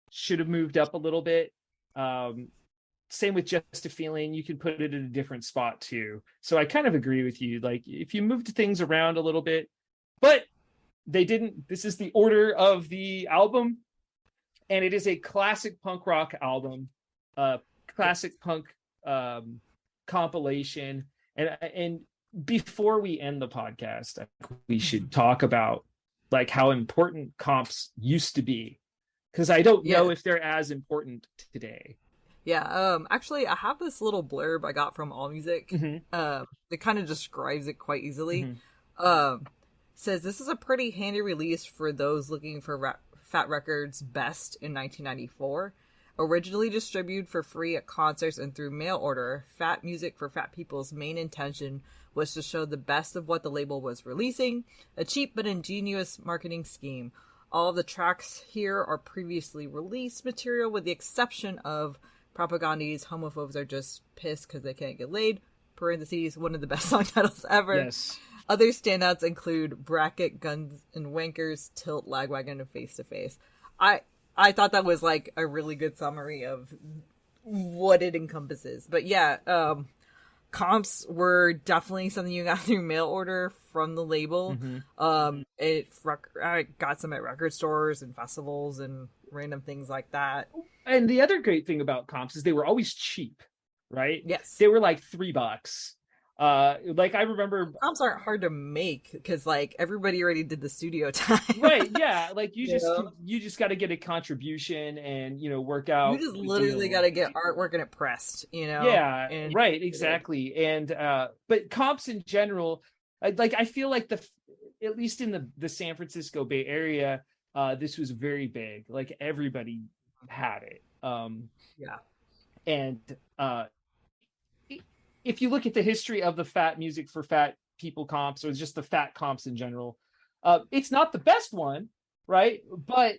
should have moved up a little bit. Same with Just a Feeling. You can put it in a different spot too. So I kind of agree with you. Like if you moved things around a little bit, but they didn't. This is the order of the album. and it is a classic punk rock album, classic punk compilation. And before we end the podcast, I think we should talk about like how important comps used to be, because I don't know if they're as important today. Yeah, actually, I have this little blurb I got from AllMusic. That kind of describes it quite easily. Says this is a pretty handy release for those looking for Fat Records' best in 1994. Originally distributed for free at concerts and through mail order, Fat Music for Fat People's main intention was to show the best of what the label was releasing, a cheap but ingenious marketing scheme. All of the tracks here are previously released material with the exception of Propagandi's Homophobes Are Just Pissed Because They Can't Get Laid, parentheses, one of the best song titles ever. Yes. Other standouts include Bracket, Guns and Wankers, Tilt, Lagwagon, and Face to Face. I thought that was like a really good summary of what it encompasses. But yeah, comps were definitely something you got through mail order from the label. I got some at record stores and festivals and random things like that. And the other great thing about comps is they were always cheap, right? Yes. They were like $3. Like I remember comps aren't hard to make because like everybody already did the studio time. Right, yeah. Like you just got to get a contribution and work out. You just literally got to get artwork and it pressed, Yeah, and right, exactly. And but comps in general, like I feel like at least in the San Francisco Bay Area, this was very big. Like everybody had it. And if you look at the history of the Fat Music for Fat People comps, or just the fat comps in general, it's not the best one, right? But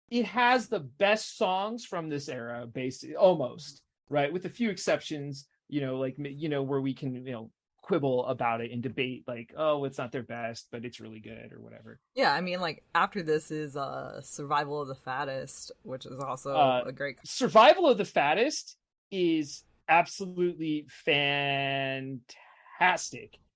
it has the best songs from this era, basically, almost, right? With a few exceptions, where we can, quibble about it and debate, like, oh, it's not their best, but it's really good or whatever. Yeah, I mean, like, after this is Survival of the Fattest, which is also a great... Survival of the Fattest is absolutely fantastic,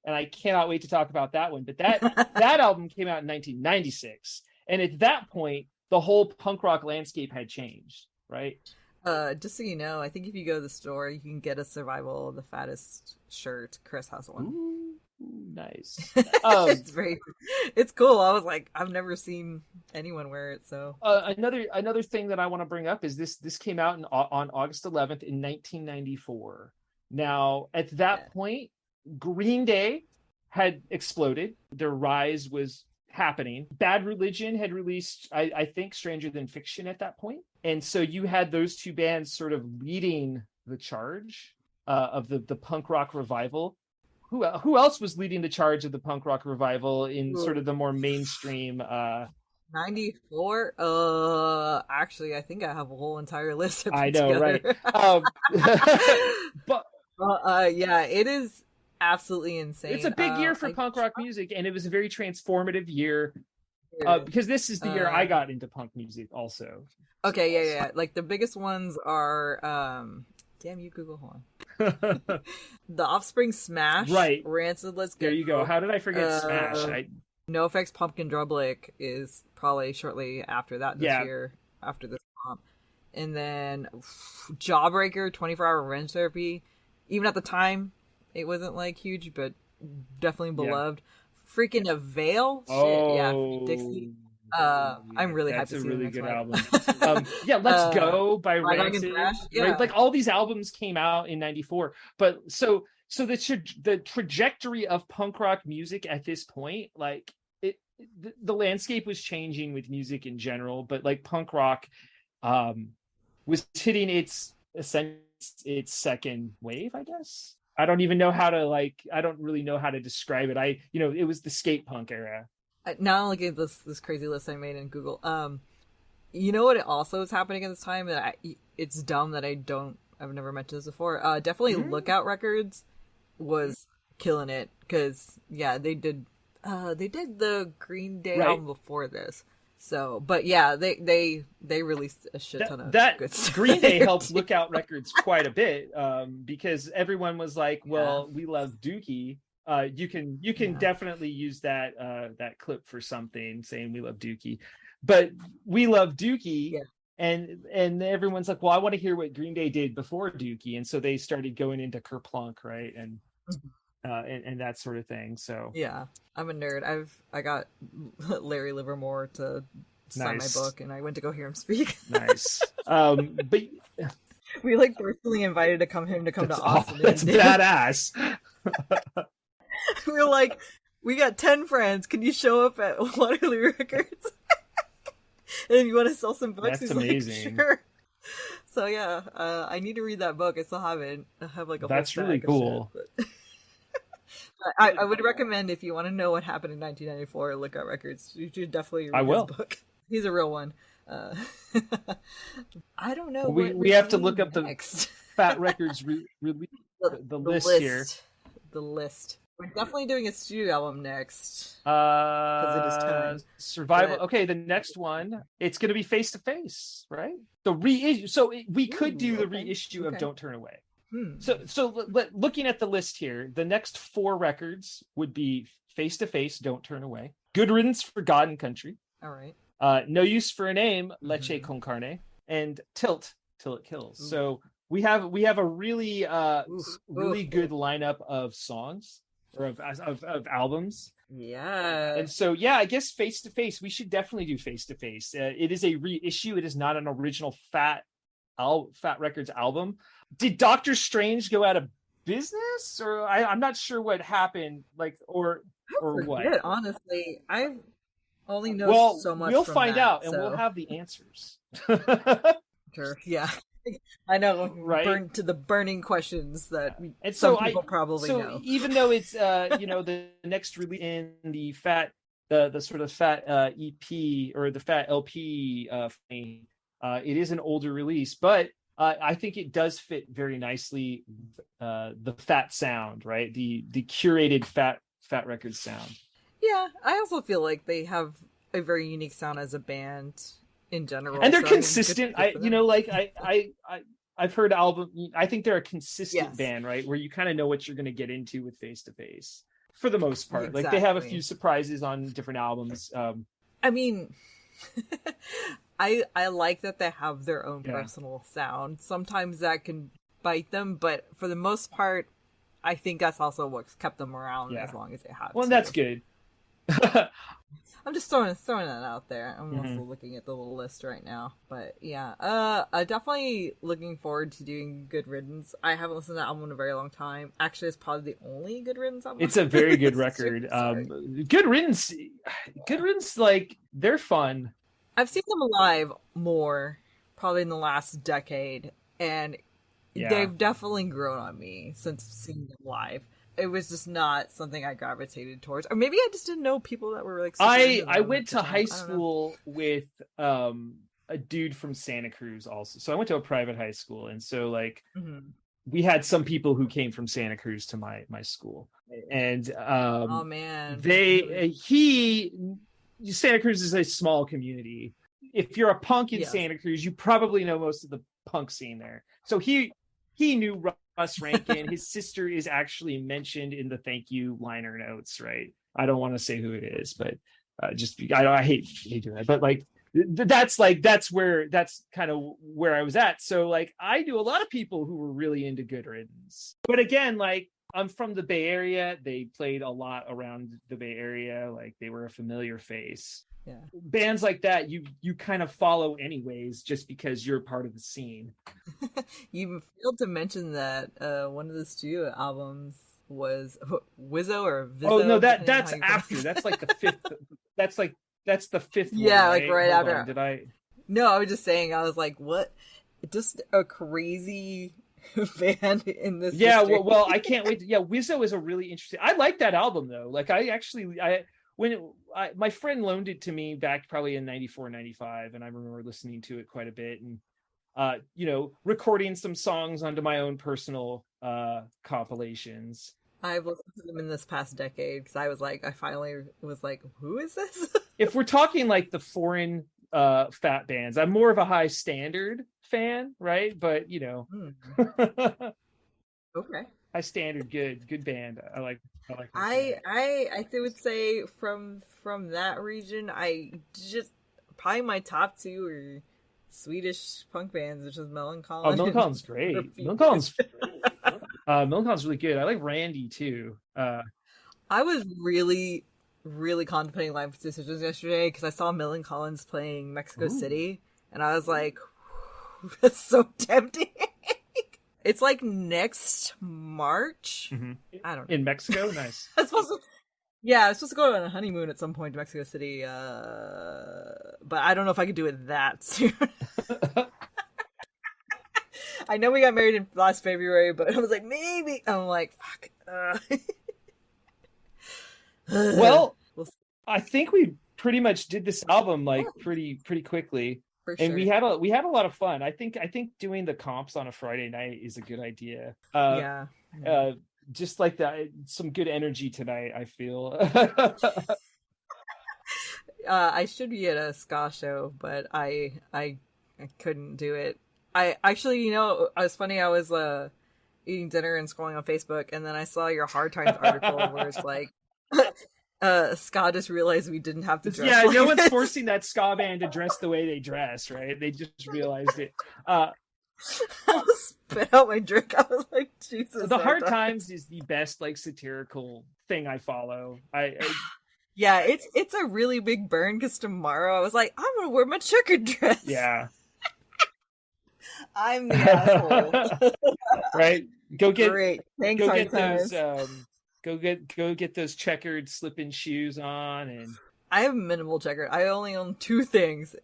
and I cannot wait to talk about that one. But that album came out in 1996, and at that point the whole punk rock landscape had changed, right? Just so you know, I think if you go to the store you can get a Survival of the Fattest shirt. Chris has one. Ooh, nice. It's cool. I was like, I've never seen anyone wear it. So another thing that I want to bring up is this came out on August 11th in 1994. Now at that point, Green Day had exploded. Their rise was happening. Bad Religion had released, I think, Stranger Than Fiction at that point. And so you had those two bands sort of leading the charge of the punk rock revival. Who else was leading the charge of the punk rock revival in sort of the more mainstream 94? Actually, I think I have a whole entire list of I know, together. Right? But yeah, it is absolutely insane. It's a big year for punk rock music, and it was a very transformative year. Because this is the year I got into punk music also. Okay, yeah. Like the biggest ones are damn you, Google, hold on. The Offspring, Smash, right? Rancid, Let's Go. There you go. How did I forget Smash? NoFX, Pumpkin Drublick is probably shortly after that this year, after this comp. And then Jawbreaker, 24-Hour Revenge Therapy. Even at the time, it wasn't like huge, but definitely beloved. Freaking Avail. Oh, yeah, Dixie. I'm really hyped to see that's a really good album. Yeah, Let's Go by Rancid. Yeah. Right? Like all these albums came out in 94, but so the trajectory of punk rock music at this point, like the landscape was changing with music in general, but like punk rock was hitting its second wave, I guess. I don't even know how to I don't really know how to describe it. It was the skate punk era. Now look at this crazy list I made in Google. You know what also is happening at this time that it's dumb that I've never mentioned this before. Definitely Lookout Records was killing it because they did the Green Day album before this. So, but yeah, they released a shit ton of good stuff. Green Day helped Lookout Records quite a bit because everyone was like, "Well, we love Dookie." You can definitely use that clip for something, saying we love Dookie, but we love Dookie and everyone's like, well, I want to hear what Green Day did before Dookie, and so they started going into Kerplunk, right, and that sort of thing. So yeah, I'm a nerd. I got Larry Livermore to sign my book, and I went to go hear him speak. Nice. But we like personally invited to come to Austin. That's badass. We were like, we got 10 friends. Can you show up at Waterloo Records? And you want to sell some books? That's amazing. Like, sure. So yeah, I need to read that book. I still haven't. I have like a That's really cool. Shit, but I would recommend, if you want to know what happened in 1994, look at records. You should definitely read his book. He's a real one. I don't know. We have to look up next. The Fat Records release the list here. The list. We're definitely doing a studio album next. Because it is time. Survival. But... Okay, the next one, it's going to be Face to Face, right? The reissue. So we could do the reissue of Don't Turn Away. So looking at the list here, the next 4 records would be Face to Face, Don't Turn Away, Good Riddance for God and Country. All right. No Use for a Name, Leche con Carne, and Tilt Till It Kills. Ooh. So we have a really really good lineup of songs or of albums. Yeah. And so I guess Face to Face, we should definitely do Face to Face. It is a reissue. It is not an original Fat Records album. Did Doctor Strange go out of business, or I'm not sure what happened, like or what? Honestly, I've only know so much. We'll from find that, out, so. and we'll have the answers. Sure. Yeah. I know, right? To the burning questions that some people probably know. Even though it's the next release in the the sort of Fat EP or the Fat LP, it is an older release, but I think it does fit very nicely the Fat sound, right? The curated Fat Records sound. Yeah, I also feel like they have a very unique sound as a band in general, and they're consistent. I've heard I think they're a consistent band, right? Where you kind of know what you're going to get into with Face to Face for the most part. Exactly. Like they have a few surprises on different albums. I mean, I like that they have their own personal sound. Sometimes that can bite them, but for the most part, I think that's also what's kept them around as long as they have. Well, that's good. I'm just throwing that out there. I'm also looking at the little list right now. But I'm definitely looking forward to doing Good Riddance. I haven't listened to that album in a very long time. Actually, it's probably the only Good Riddance album. It's a very good record. Good Riddance, like, they're fun. I've seen them live more, probably in the last decade, and they've definitely grown on me since seeing them live. It was just not something I gravitated towards, or maybe I just didn't know people that were like. I went to high school with a dude from Santa Cruz also, so I went to a private high school, and so like we had some people who came from Santa Cruz to my school, and oh man, Santa Cruz is a small community. If you're a punk in Santa Cruz, you probably know most of the punk scene there. So he knew Russ Rankin. His sister is actually mentioned in the thank you liner notes, right? I don't want to say who it is, but I hate doing that. But like that's kind of where I was at. So like I knew a lot of people who were really into Good Riddance. But again, like I'm from the Bay Area. They played a lot around the Bay Area. Like they were a familiar face. Yeah. Bands like that you kind of follow anyways, just because you're part of the scene. You failed to mention that one of the studio albums was Wizzo or Vizzo. Oh no, that's after. That's like the fifth. That's the fifth. Yeah, one, like right after. On. Did I? No, I was just saying. I was like, what? Just a crazy band in this. Yeah, history. well, I can't wait. Wizzo is a really interesting. I like that album though. Like my friend loaned it to me back probably in 94, 95, and I remember listening to it quite a bit and recording some songs onto my own personal compilations. I've listened to them in this past decade because I finally was like, who is this? If we're talking like the foreign fat bands, I'm more of a High Standard fan, right? But okay. High Standard, good band. I like. I would say from that region, probably my top two are Swedish punk bands, which is Millencolin. Oh, Millencolin's great. Millencolin's really good. I like Randy too. I was really, really contemplating life decisions yesterday because I saw Millencolin's playing Mexico City, and I was like, that's so tempting. It's like next March. Mm-hmm. I don't know. In Mexico? Nice. I was supposed to go on a honeymoon at some point to Mexico City, but I don't know if I could do it that soon. I know we got married in last February, but I was like, maybe. I'm like, fuck. Well, I think we pretty much did this album like pretty quickly. For sure. And we had a lot of fun. I think doing the comps on a Friday night is a good idea. Just like that, some good energy tonight, I feel. I should be at a ska show, but I couldn't do it. I actually, it was funny. I was eating dinner and scrolling on Facebook, and then I saw your Hard Times article where it's like, ska just realized we didn't have to dress. Yeah, like no one's this. forcing that ska band to dress the way they dress, right? They just realized it. I spit out my drink. I was like, Jesus. The Hard Times is the best like satirical thing I follow. Yeah, it's a really big burn because tomorrow I was like, I'm gonna wear my checkered dress. Yeah. I'm the asshole. Right? Great. Thanks, go Hard get Times. those go get those checkered slip-in shoes on. And I have minimal checkered. I only own 2 things.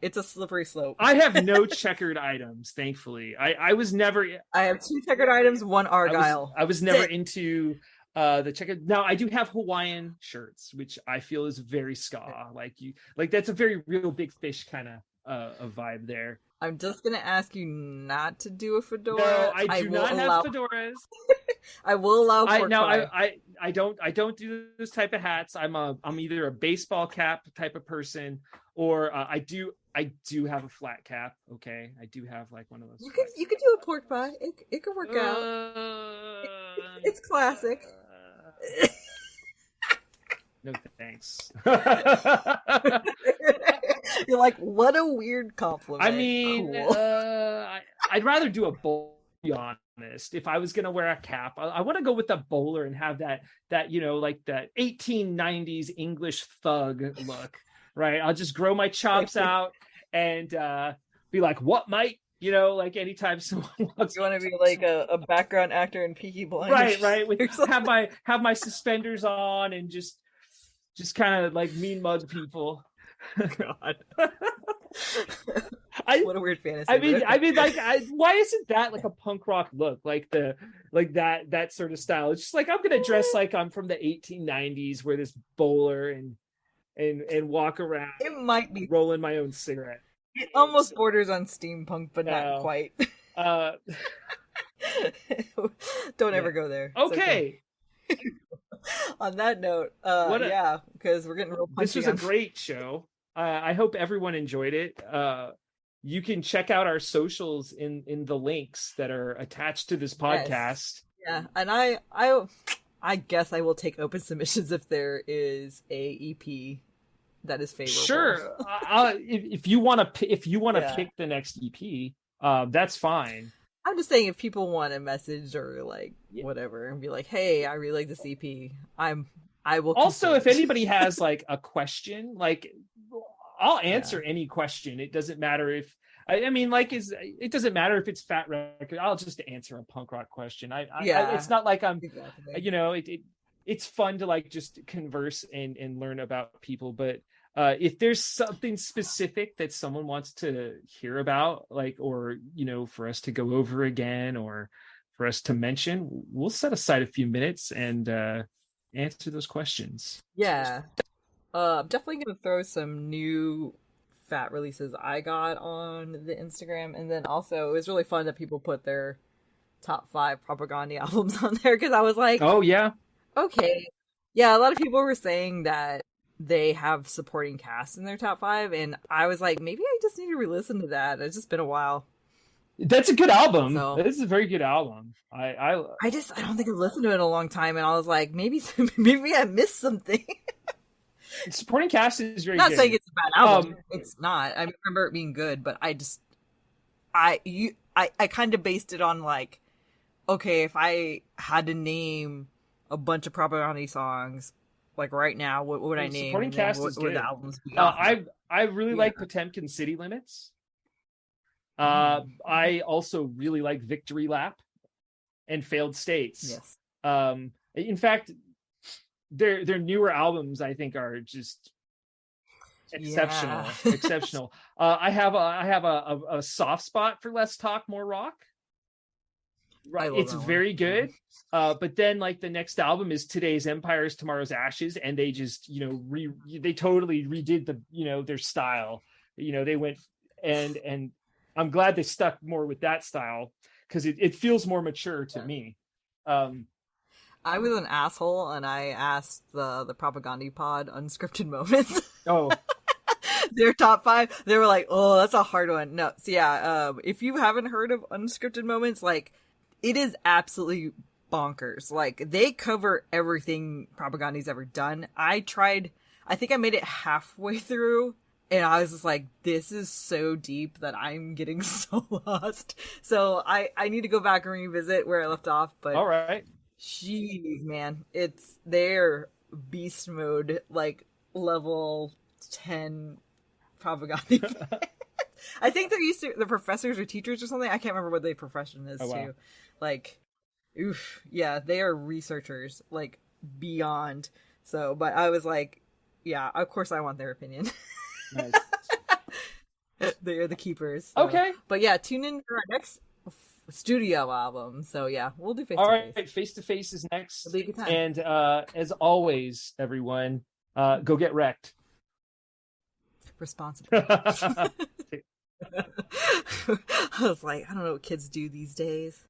It's a slippery slope. I have no checkered items, thankfully. I was never. I have 2 checkered items, 1 Argyle. I was never into the checkered. Now I do have Hawaiian shirts, which I feel is very ska. Like that's a very real big fish kind of a vibe there. I'm just gonna ask you not to do a fedora. No, I do not have fedoras. I will allow. I don't do those type of hats. I'm either a baseball cap type of person, or I do have a flat cap. Okay, I do have like one of those. You could do a pork pie. It could work out. It's classic. No thanks. You're like, what a weird compliment. I mean, cool. I'd rather do a bowl, to be honest. If I was going to wear a cap, I want to go with the bowler and have that like that 1890s English thug look, right? I'll just grow my chops out and be like, what, mate? Like anytime someone wants. You want to be like a background actor in Peaky Blinders. Right. Have my suspenders on and just kind of like mean mug people. God. What a weird fantasy. I mean, like, why isn't that like a punk rock look? Like that sort of style. It's just like I'm gonna dress like I'm from the 1890s, wear this bowler and walk around. It might be rolling my own cigarette. It almost borders on steampunk, but not quite. Don't ever go there. Okay. On that note, because we're getting real punchy. This was a great show. I hope everyone enjoyed it. You can check out our socials in the links that are attached to this podcast. Yes. Yeah, and I guess I will take open submissions if there is a EP that is favorable. Sure. If you want to pick the next EP, that's fine. I'm just saying if people want a message or like whatever and be like, hey, I really like this EP, I will. Also, if anybody has like a question, like I'll answer any question. It doesn't matter if it doesn't matter if it's Fat Record. I'll just answer a punk rock question. It's not like I'm, it's fun to like just converse and learn about people. But if there's something specific that someone wants to hear about, like, or, for us to go over again or for us to mention, we'll set aside a few minutes and answer those questions. Yeah. I'm definitely going to throw some new Fat releases I got on the Instagram. And then also, it was really fun that people put their top 5 Propaganda albums on there because I was like, oh, yeah. Okay. Yeah, a lot of people were saying that they have supporting cast in their top 5, and I was like, maybe I just need to re-listen to that. It's just been a while. That's a good album. This is a very good album. I don't think I've listened to it in a long time, and I was like, maybe I missed something. Supporting cast is very Not good. saying it's a bad album. It's not. I remember it being good, but I kind of based it on like, okay, if I had to name a bunch of Propaganda songs, like right now, what would I name? Supporting cast is would good. the albums be? I really like Potemkin City Limits. I also really like Victory Lap and Failed States. Yes. In fact, their newer albums I think are just exceptional. Exceptional. I have a soft spot for Less Talk More Rock. Right, it's very good. But then like the next album is Today's Empires, Tomorrow's Ashes, and they just they totally redid the their style. They went and I'm glad they stuck more with that style because it feels more mature to me. I was an asshole and I asked the Propaganda Pod Unscripted Moments. Oh. Their top 5. They were like, oh, that's a hard one. No. So yeah, if you haven't heard of Unscripted Moments, like it is absolutely bonkers. Like they cover everything Propaganda's ever done. I think I made it halfway through and I was just like, this is so deep that I'm getting so lost. So I need to go back and revisit where I left off, but all right. Jeez, man. It's their beast mode, like level 10 Propaganda. I think they're used to the professors or teachers or something. I can't remember what their profession is too. Like, oof, yeah, they are researchers, like beyond. So, but I was like, yeah, of course I want their opinion. Nice. They are the keepers. So. Okay. But yeah, tune in for our next studio album. So yeah, we'll do face to face. All right, face to face is next. It'll be a good time. And as always, everyone, go get wrecked. Responsibly. I was like, I don't know what kids do these days.